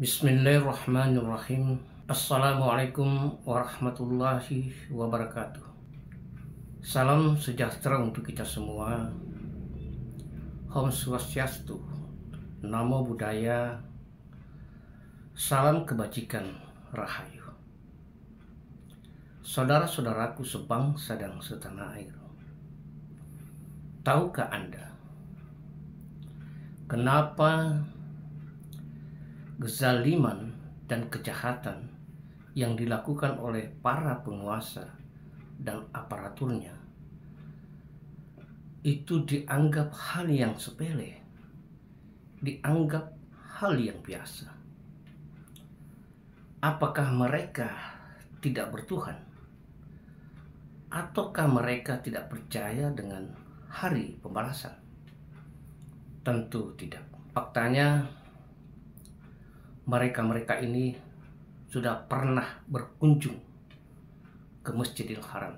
Bismillahirrahmanirrahim. Assalamualaikum warahmatullahi wabarakatuh. Salam sejahtera untuk kita semua. Om Swastiastu, Namo Buddhaya, salam kebajikan, rahayu. Saudara-saudaraku sebangsa dan setanah air, tahukah Anda kenapa kezaliman dan kejahatan yang dilakukan oleh para penguasa dan aparaturnya itu dianggap hal yang sepele, dianggap hal yang biasa? Apakah mereka tidak bertuhan? Ataukah mereka tidak percaya dengan hari pembalasan? Tentu tidak. Faktanya, mereka ini sudah pernah berkunjung ke Masjidil Haram.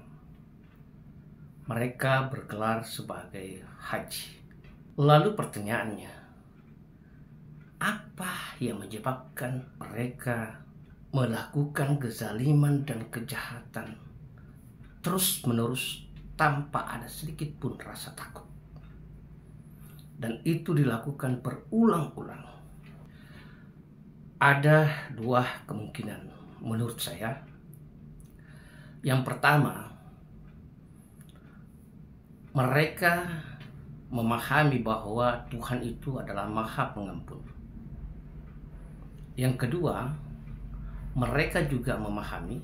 Mereka bergelar sebagai haji. Lalu pertanyaannya, apa yang menyebabkan mereka melakukan kezaliman dan kejahatan terus-menerus tanpa ada sedikit pun rasa takut? Dan itu dilakukan berulang-ulang. Ada dua kemungkinan menurut saya. Yang pertama, mereka memahami bahwa Tuhan itu adalah Maha Pengampun. Yang kedua, mereka juga memahami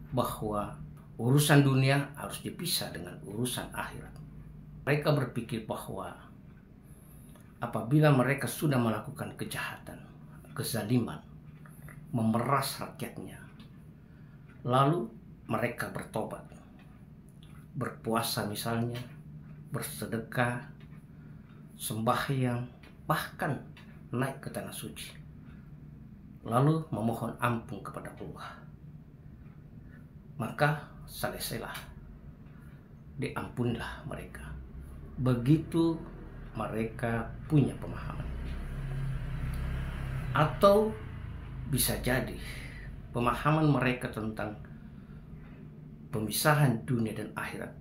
bahwa urusan dunia harus dipisah dengan urusan akhirat. Mereka berpikir bahwa apabila mereka sudah melakukan kejahatan, kezaliman, memeras rakyatnya, lalu mereka bertobat, berpuasa misalnya, bersedekah, sembahyang, bahkan naik ke tanah suci, lalu memohon ampun kepada Allah, maka selesailah, diampunilah mereka. Begitu mereka punya pemahaman. Atau bisa jadi pemahaman mereka tentang pemisahan dunia dan akhirat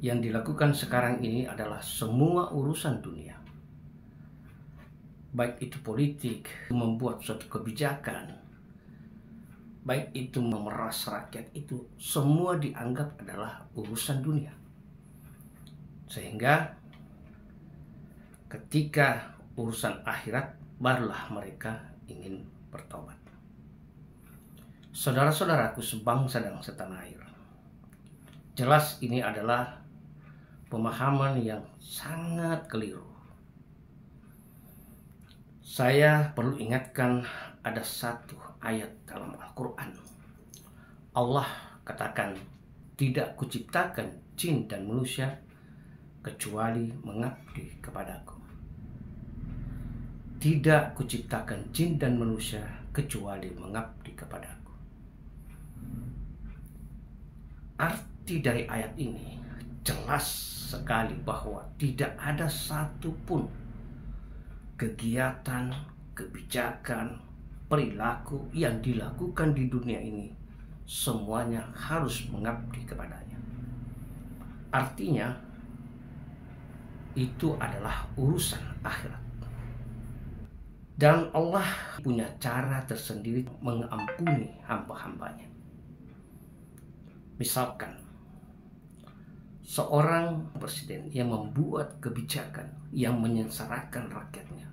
yang dilakukan sekarang ini adalah semua urusan dunia, baik itu politik, membuat suatu kebijakan, baik itu memeras rakyat, itu semua dianggap adalah urusan dunia. Sehingga ketika urusan akhirat, barulah mereka ingin bertobat. Saudara-saudaraku sebangsa dan setanah air, jelas ini adalah pemahaman yang sangat keliru. Saya perlu ingatkan ada satu ayat dalam Al-Quran. Allah katakan, tidak kuciptakan jin dan manusia kecuali mengabdi kepadaku. Tidak kuciptakan jin dan manusia kecuali mengabdi kepadaku. Arti dari ayat ini jelas sekali bahwa tidak ada satupun kegiatan, kebijakan, perilaku yang dilakukan di dunia ini semuanya harus mengabdi kepadanya. Artinya itu adalah urusan akhirat. Dan Allah punya cara tersendiri mengampuni hamba-hambanya. Misalkan, seorang presiden yang membuat kebijakan yang menyengsarakan rakyatnya.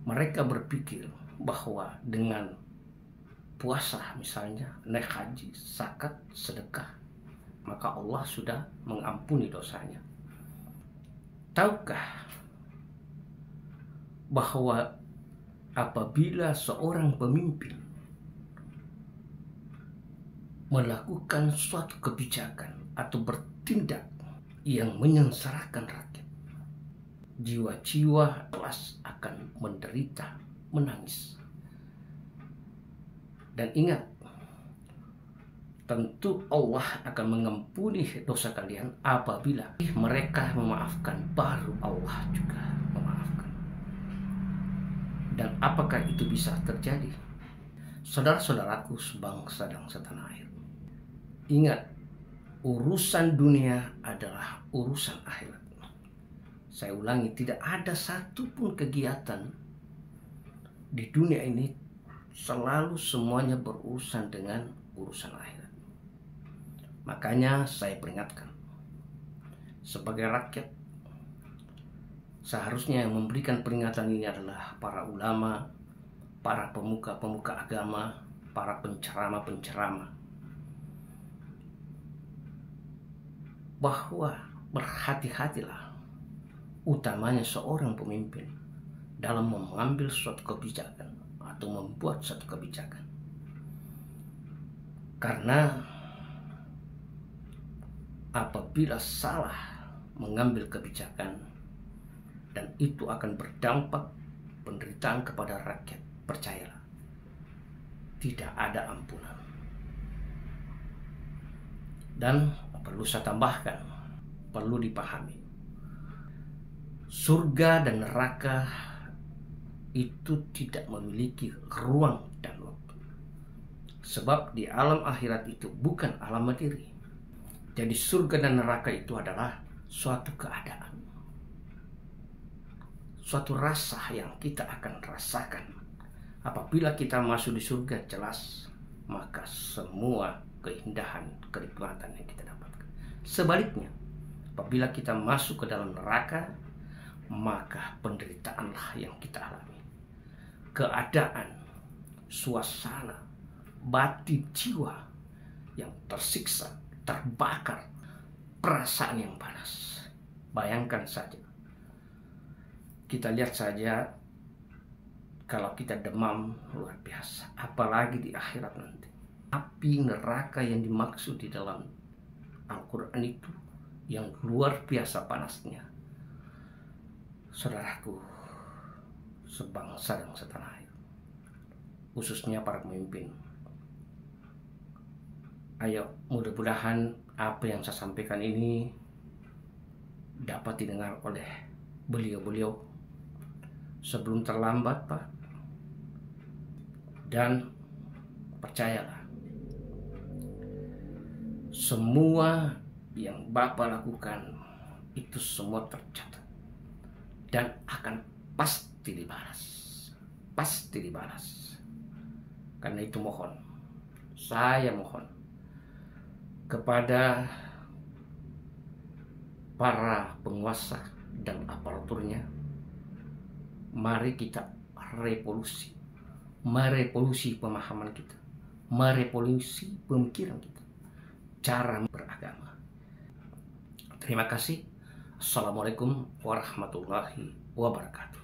Mereka berpikir bahwa dengan puasa misalnya, naik haji, zakat, sedekah, maka Allah sudah mengampuni dosanya. Tahukah bahwa apabila seorang pemimpin melakukan suatu kebijakan atau bertindak yang menyengsarakan rakyat, jiwa-jiwa kelas akan menderita, menangis. Dan ingat, tentu Allah akan mengampuni dosa kalian apabila mereka memaafkan, baru Allah juga memaafkan. Dan Apakah itu bisa terjadi? Saudara-saudaraku sebangsa dan setanah air, ingat, urusan dunia adalah urusan akhirat. Saya ulangi, tidak ada satupun kegiatan di dunia ini selalu semuanya berurusan dengan urusan akhirat. Makanya saya peringatkan, sebagai rakyat, seharusnya yang memberikan peringatan ini adalah para ulama, para pemuka-pemuka agama, para penceramah-penceramah, bahwa berhati-hatilah, utamanya seorang pemimpin, dalam mengambil suatu kebijakan atau membuat suatu kebijakan. Karena apabila salah mengambil kebijakan dan itu akan berdampak penderitaan kepada rakyat, percayalah, tidak ada ampunan. Dan perlu saya tambahkan, perlu dipahami, surga dan neraka itu tidak memiliki ruang dan waktu. Sebab di alam akhirat itu bukan alam materi. Jadi surga dan neraka itu adalah suatu keadaan, suatu rasa yang kita akan rasakan. Apabila kita masuk di surga, jelas maka semua keindahan, kenikmatan yang kita dapatkan. Sebaliknya, apabila kita masuk ke dalam neraka, maka penderitaanlah yang kita alami. Keadaan, suasana, batin jiwa yang tersiksa, terbakar, perasaan yang panas. Bayangkan saja, kita lihat saja kalau kita demam luar biasa, apalagi di akhirat nanti. Api neraka yang dimaksud di dalam Al-Quran itu yang luar biasa panasnya. Saudaraku sebangsa dan setanah air, khususnya para pemimpin, ayo mudah-mudahan apa yang saya sampaikan ini dapat didengar oleh beliau-beliau sebelum terlambat, Pak. Dan percayalah, semua yang Bapak lakukan itu semua tercatat dan akan pasti dibalas. Pasti dibalas. Karena itu saya mohon kepada para penguasa dan aparaturnya, mari kita merevolusi pemahaman kita, merevolusi pemikiran kita, cara beragama. Terima kasih. Assalamualaikum warahmatullahi wabarakatuh.